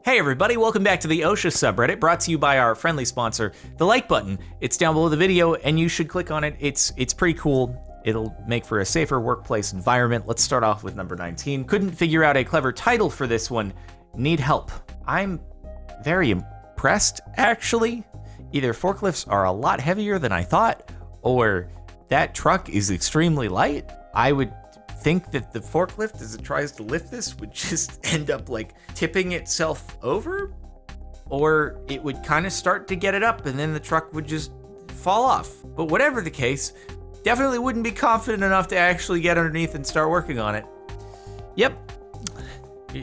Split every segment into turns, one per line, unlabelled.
Hey everybody, welcome back to the OSHA subreddit, brought to you by our friendly sponsor, the like button. It's down below the video and you should click on it. It's pretty cool. It'll make for a safer workplace environment. Let's start off with number 19. Couldn't figure out a clever title for this one. Need help. I'm very impressed, actually. Either forklifts are a lot heavier than I thought, or that truck is extremely light. I would think that the forklift, as it tries to lift this, would just end up like tipping itself over, or it would kind of start to get it up and then the truck would just fall off. But whatever the case, definitely wouldn't be confident enough to actually get underneath and start working on it. Yep,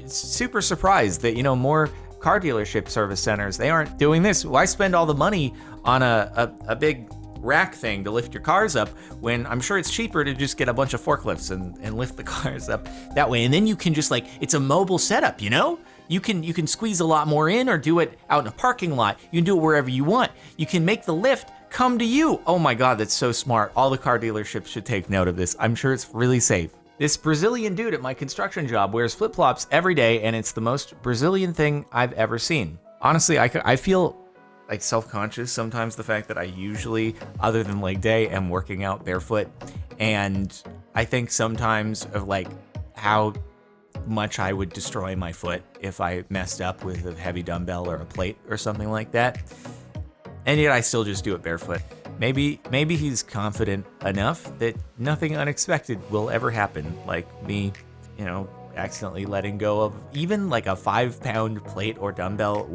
super surprised that, more car dealership service centers, they aren't doing this. Why spend all the money on a big rack thing to lift your cars up when I'm sure it's cheaper to just get a bunch of forklifts and lift the cars up that way? And then you can just it's a mobile setup, You can squeeze a lot more in or do it out in a parking lot. You can do it wherever you want. You can make the lift come to you. Oh my God, that's so smart. All the car dealerships should take note of this. I'm sure it's really safe. This Brazilian dude at my construction job wears flip-flops every day, and it's the most Brazilian thing I've ever seen. Honestly, I feel self-conscious sometimes, the fact that I usually, other than leg day, am working out barefoot. And I think sometimes of how much I would destroy my foot if I messed up with a heavy dumbbell or a plate or something like that. And yet I still just do it barefoot. Maybe he's confident enough that nothing unexpected will ever happen. Like me, accidentally letting go of even a 5-pound plate or dumbbell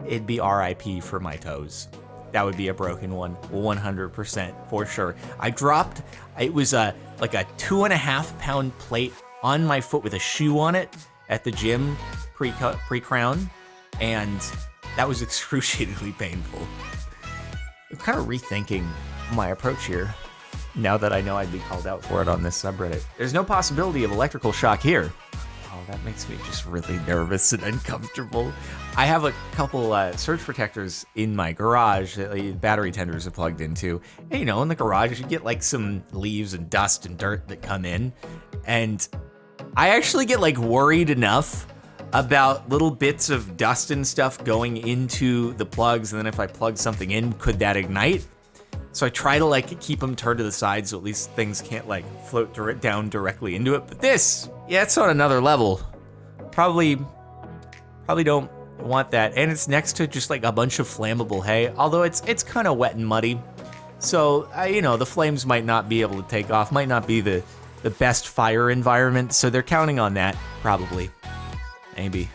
it'd be RIP for my toes. That would be a broken one, 100% for sure. It was a 2.5-pound plate on my foot with a shoe on it at the gym pre-crown, and that was excruciatingly painful. I'm kind of rethinking my approach here now that I know I'd be called out for it on this subreddit. There's no possibility of electrical shock here. Oh, that makes me just really nervous and uncomfortable. I have a couple surge protectors in my garage that battery tenders are plugged into. And, in the garage, you get some leaves and dust and dirt that come in. And I actually get worried enough about little bits of dust and stuff going into the plugs. And then if I plug something in, could that ignite? So I try to keep them turned to the side so at least things can't float down directly into it. But this, it's on another level. Probably don't want that. And it's next to just a bunch of flammable hay, although it's kind of wet and muddy. So, the flames might not be able to take off, might not be the best fire environment. So they're counting on that, probably. Maybe.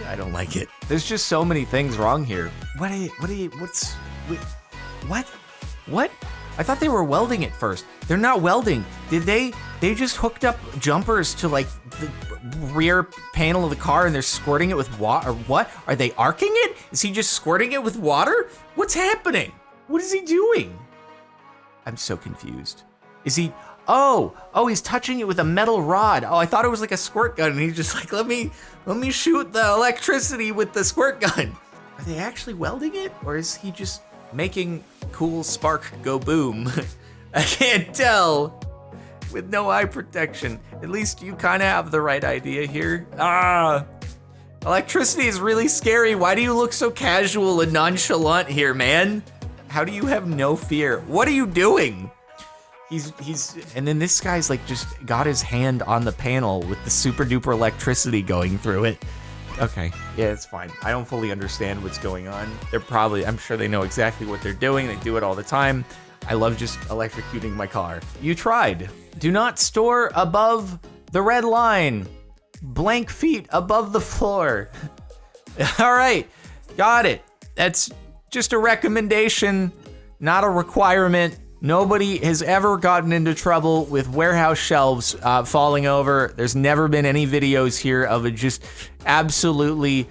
I don't like it. There's just so many things wrong here. What? I thought they were welding at first. They're not welding. They just hooked up jumpers to the rear panel of the car and they're squirting it with water, or what? Are they arcing it? Is he just squirting it with water? What's happening? What is he doing? I'm so confused. Is he, oh, he's touching it with a metal rod. Oh, I thought it was a squirt gun and he's just let me shoot the electricity with the squirt gun. Are they actually welding it, or is he just making cool spark go boom? I can't tell. With no eye protection. At least you kind of have the right idea here. Electricity is really scary. Why do you look so casual and nonchalant here, man? How do you have no fear? What are you doing? And then this guy's just got his hand on the panel with the super duper electricity going through it. Okay, yeah, it's fine. I don't fully understand what's going on. I'm sure they know exactly what they're doing. They do it all the time. I love just electrocuting my car. You tried. Do not store above the red line. Blank feet above the floor. All right, got it. That's just a recommendation, not a requirement. Nobody has ever gotten into trouble with warehouse shelves falling over. There's never been any videos here of a just absolutely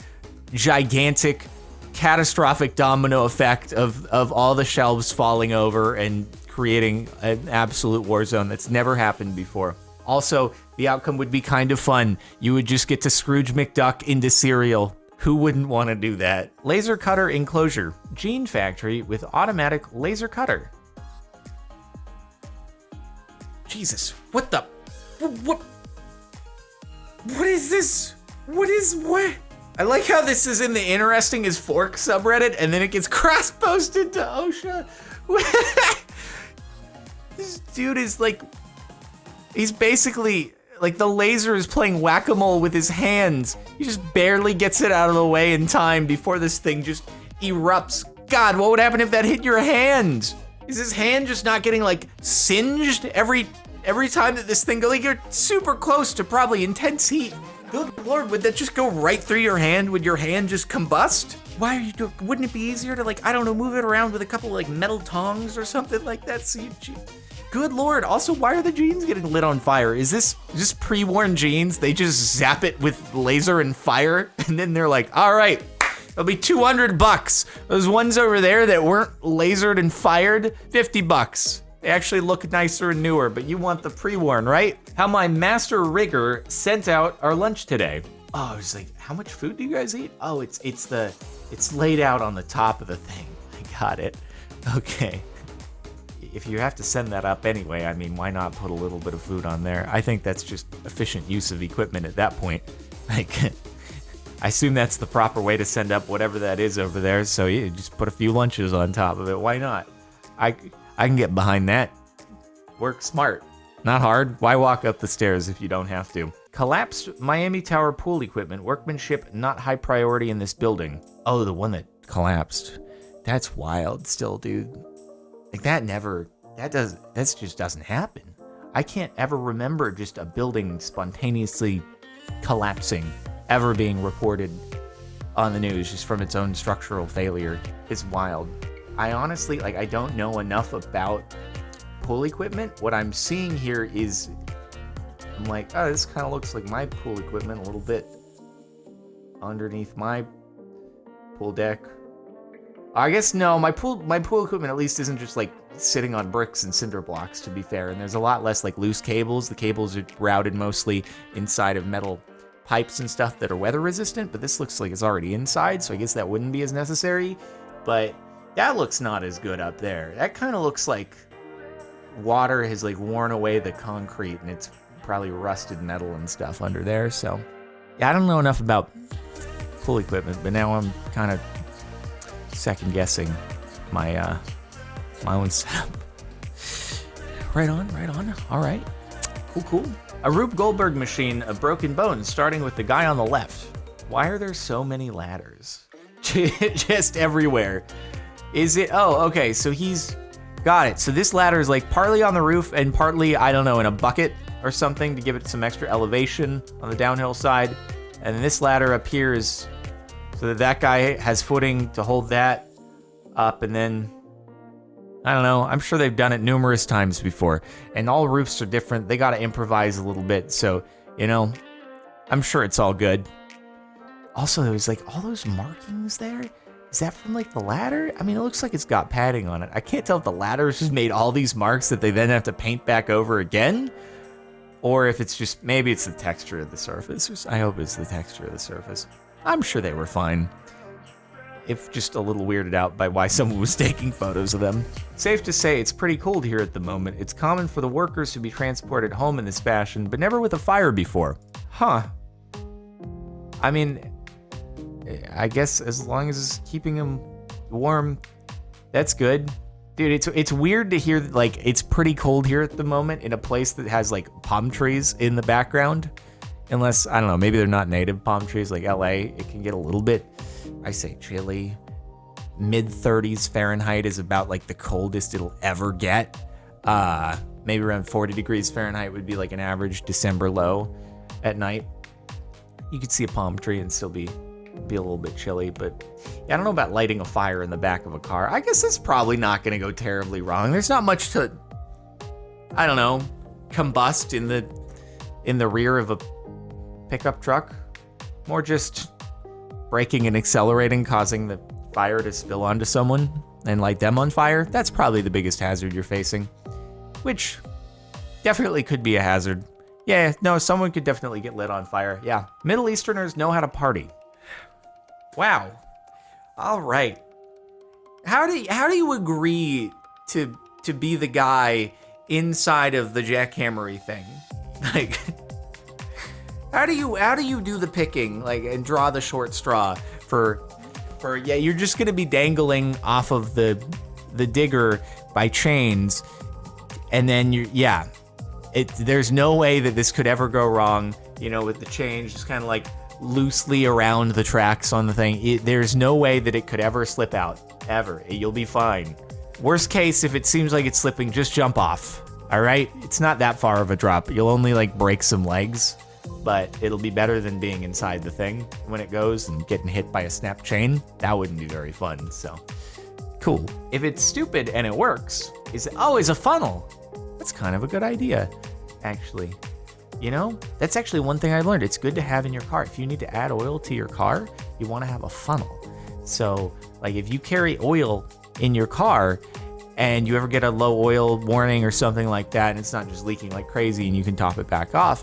gigantic, catastrophic domino effect of all the shelves falling over and creating an absolute war zone. That's never happened before. Also, the outcome would be kind of fun. You would just get to Scrooge McDuck into cereal. Who wouldn't want to do that? Laser cutter enclosure. Gene factory with automatic laser cutter. Jesus, what the? What is this? What? I like how this is in the interesting as fork subreddit, and then it gets cross-posted to OSHA. This dude is like, he's basically, like the laser is playing whack-a-mole with his hands. He just barely gets it out of the way in time before this thing just erupts. God, what would happen if that hit your hand? Is his hand just not getting like singed every time that this thing goes? Like you're super close to probably intense heat. Good Lord, would that just go right through your hand? Would your hand just combust? Why are you doing? Wouldn't it be easier to like, I don't know, move it around with a couple like metal tongs or something like that? So good Lord. Also, why are the jeans getting lit on fire? Is this just pre-worn jeans? They just zap it with laser and fire, and then they're like, all right, it'll be $200. Those ones over there that weren't lasered and fired, $50. They actually look nicer and newer, but you want the pre-worn, right? How my master rigger sent out our lunch today. Oh, I was like, how much food do you guys eat? Oh, it's laid out on the top of the thing. I got it. Okay. If you have to send that up anyway, I mean, why not put a little bit of food on there? I think that's just efficient use of equipment at that point. Like, I assume that's the proper way to send up whatever that is over there. So yeah, just put a few lunches on top of it. Why not? I can get behind that. Work smart. Not hard. Why walk up the stairs if you don't have to? Collapsed Miami Tower pool equipment. Workmanship not high priority in this building. Oh, the one that collapsed. That's wild still, dude. Like that just doesn't happen. I can't ever remember just a building spontaneously collapsing ever being reported on the news just from its own structural failure. It's wild. I honestly, like, I don't know enough about pool equipment. What I'm seeing here is, I'm like, oh, this kind of looks like my pool equipment a little bit underneath my pool deck. I guess no, my pool equipment at least isn't just like sitting on bricks and cinder blocks, to be fair, and there's a lot less like loose cables. The cables are routed mostly inside of metal pipes and stuff that are weather resistant, but this looks like it's already inside, so I guess that wouldn't be as necessary. But that looks not as good up there. That kind of looks like water has like worn away the concrete and it's probably rusted metal and stuff under there. So yeah, I don't know enough about pool equipment, but now I'm kind of second guessing my own setup. Right on. All right, cool. A Rube Goldberg machine of broken bones, starting with the guy on the left. Why are there so many ladders? Just everywhere. Is it? Oh, okay, so he's got it. So this ladder is like partly on the roof and partly, I don't know, in a bucket or something to give it some extra elevation on the downhill side. And then this ladder appears so that guy has footing to hold that up, and then I don't know. I'm sure they've done it numerous times before, and all roofs are different. They got to improvise a little bit, so, you know, I'm sure it's all good. Also, there was like all those markings there. Is that from like the ladder? I mean, it looks like it's got padding on it. I can't tell if the ladder's just made all these marks that they then have to paint back over again, or if it's just, maybe it's the texture of the surface. I hope it's the texture of the surface. I'm sure they were fine. If just a little weirded out by why someone was taking photos of them. Safe to say, it's pretty cold here at the moment. It's common for the workers to be transported home in this fashion, but never with a fire before. Huh. I mean, I guess as long as it's keeping them warm, that's good. Dude, it's weird to hear, like, it's pretty cold here at the moment in a place that has, like, palm trees in the background. Unless, I don't know, maybe they're not native palm trees, like LA. It can get a little bit, I say, chilly. Mid-30s Fahrenheit is about, like, the coldest it'll ever get. Maybe around 40 degrees Fahrenheit would be, like, an average December low at night. You could see a palm tree and still be a little bit chilly, but yeah, I don't know about lighting a fire in the back of a car. I guess it's probably not going to go terribly wrong. There's not much to, I don't know, combust in the rear of a pickup truck. More just braking and accelerating, causing the fire to spill onto someone and light them on fire. That's probably the biggest hazard you're facing, which definitely could be a hazard. Yeah, no, someone could definitely get lit on fire. Yeah, Middle Easterners know how to party. Wow. All right. How do you agree to be the guy inside of the jackhammery thing? Like, How do you do the picking, like, and draw the short straw for yeah, you're just gonna be dangling off of the digger by chains, and then there's no way that this could ever go wrong, you know, with the chains just kind of like loosely around the tracks on the thing. There's no way that it could ever slip out, ever. You'll be fine. Worst case, if it seems like it's slipping, just jump off, all right? It's not that far of a drop. You'll only like break some legs, but it'll be better than being inside the thing when it goes and getting hit by a snap chain. That wouldn't be very fun, so cool. If it's stupid and it works, it's always a funnel. That's kind of a good idea, actually. You know, that's actually one thing I've learned. It's good to have in your car. If you need to add oil to your car, you want to have a funnel. So, like, if you carry oil in your car and you ever get a low oil warning or something like that, and it's not just leaking like crazy and you can top it back off,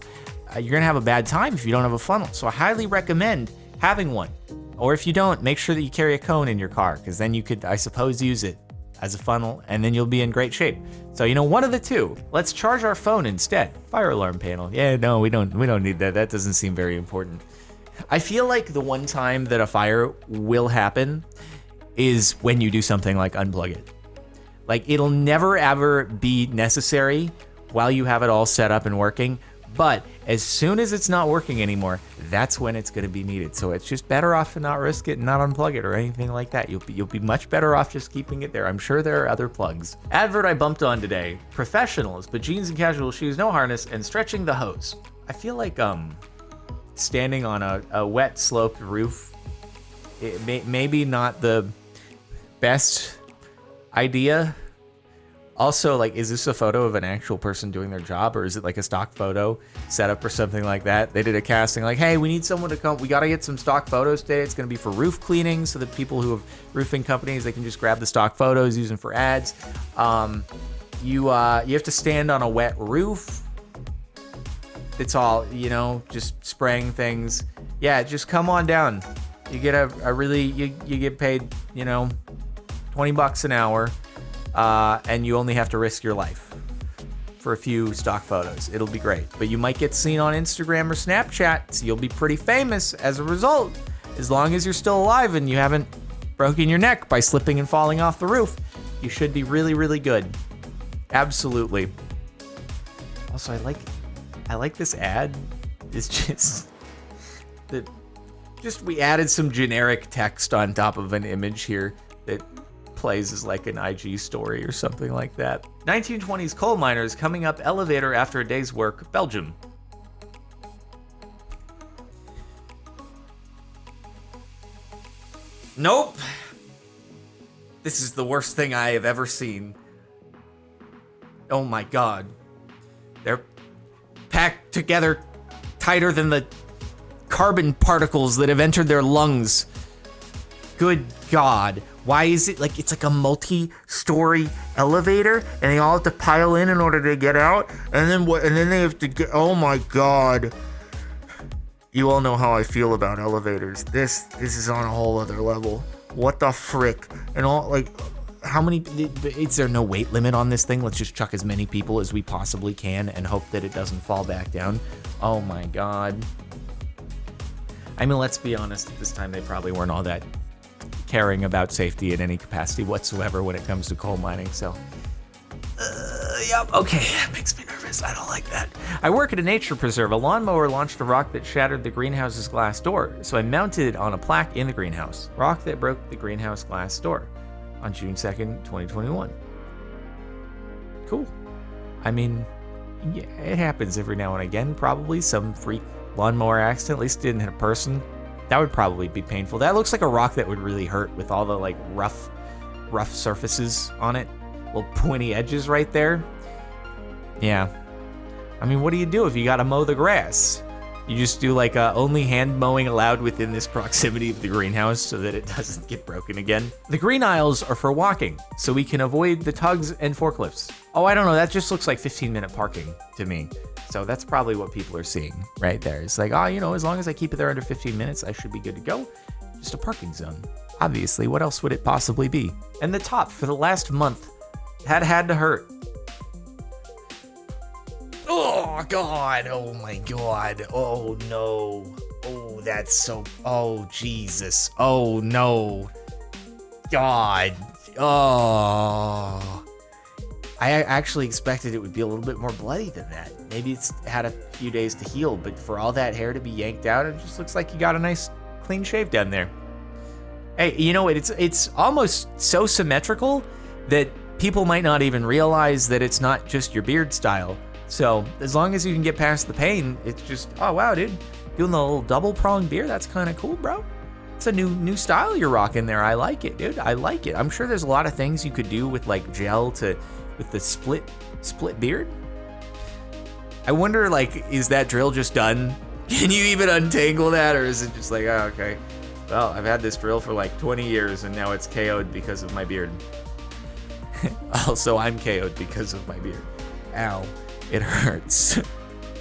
you're going to have a bad time if you don't have a funnel. So I highly recommend having one. Or if you don't, make sure that you carry a cone in your car, because then you could, I suppose, use it as a funnel, and then you'll be in great shape. So, you know, one of the two. Let's charge our phone instead. Fire alarm panel. Yeah, no, we don't need that. That doesn't seem very important. I feel like the one time that a fire will happen is when you do something like unplug it. Like, it'll never ever be necessary while you have it all set up and working, but as soon as it's not working anymore, that's when it's going to be needed. So it's just better off to not risk it and not unplug it or anything like that. You'll be much better off just keeping it there. I'm sure there are other plugs. Advert I bumped on today: professionals, but jeans and casual shoes, no harness, and stretching the hose. I feel like standing on a wet sloped roof, maybe not the best idea. Also, like, is this a photo of an actual person doing their job, or is it like a stock photo setup or something like that? They did a casting like, hey, we need someone to come. We got to get some stock photos today. It's going to be for roof cleaning, so that people who have roofing companies, they can just grab the stock photos, use them for ads. You have to stand on a wet roof. It's all, you know, just spraying things. Yeah, just come on down. You get you get paid, you know, $20 an hour. And you only have to risk your life for a few stock photos. It'll be great. But you might get seen on Instagram or Snapchat, so you'll be pretty famous as a result. As long as you're still alive and you haven't broken your neck by slipping and falling off the roof, you should be really, really good. Absolutely. Also, I like this ad. It's just that we added some generic text on top of an image here that plays as like an IG story or something like that. 1920s coal miners coming up elevator after a day's work, Belgium. Nope. This is the worst thing I have ever seen. Oh my God. They're packed together tighter than the carbon particles that have entered their lungs. Good God. Why is it like it's like a multi-story elevator and they all have to pile in order to get out? And then what? And then they have to get. Oh my God! You all know how I feel about elevators. This is on a whole other level. What the frick? And all like, how many? Is there no weight limit on this thing? Let's just chuck as many people as we possibly can and hope that it doesn't fall back down. Oh my God! I mean, let's be honest. At this time, they probably weren't all that caring about safety in any capacity whatsoever when it comes to coal mining. So, yep, okay, that makes me nervous. I don't like that. I work at a nature preserve. A lawnmower launched a rock that shattered the greenhouse's glass door, so I mounted it on a plaque in the greenhouse. Rock that broke the greenhouse glass door on June 2nd, 2021. Cool. I mean, yeah, it happens every now and again. Probably some freak lawnmower accident. At least it didn't hit a person. That would probably be painful. That looks like a rock that would really hurt with all the like rough surfaces on it. Little pointy edges right there. Yeah. I mean, what do you do if you gotta mow the grass? You just do like only hand mowing allowed within this proximity of the greenhouse so that it doesn't get broken again. The green aisles are for walking, so we can avoid the tugs and forklifts. Oh, I don't know. That just looks like 15-minute parking to me. So that's probably what people are seeing right there. It's like, oh, you know, as long as I keep it there under 15 minutes, I should be good to go. Just a parking zone. Obviously, what else would it possibly be? And the top for the last month had to hurt. Oh, Oh God, oh my God, oh no. Oh, that's so, oh Jesus, oh no. God, oh. I actually expected it would be a little bit more bloody than that. Maybe it's had a few days to heal, but for all that hair to be yanked out, it just looks like you got a nice clean shave down there. Hey, you know what? It's almost so symmetrical that people might not even realize that it's not just your beard style. So as long as you can get past the pain, it's just, oh wow, dude, doing the little double prong beard, that's kind of cool, bro. It's a new style you're rocking there. I like it, dude. I like it. I'm sure there's a lot of things you could do with like gel with the split beard. I wonder, like, is that drill just done? Can you even untangle that, or is it just like, oh, okay, well, I've had this drill for like 20 years and now it's KO'd because of my beard. Also, I'm KO'd because of my beard. Ow, it hurts.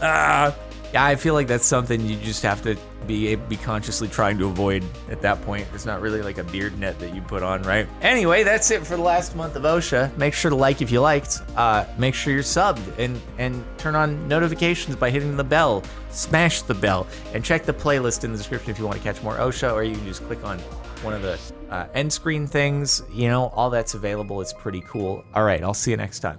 Yeah, I feel like that's something you just have to be consciously trying to avoid at that point. It's not really like a beard net that you put on, right? Anyway, that's it for the last month of OSHA. Make sure to like if you liked. Make sure you're subbed and turn on notifications by hitting the bell. Smash the bell and check the playlist in the description if you want to catch more OSHA, or you can just click on one of the end screen things. You know, all that's available. It's pretty cool. All right, I'll see you next time.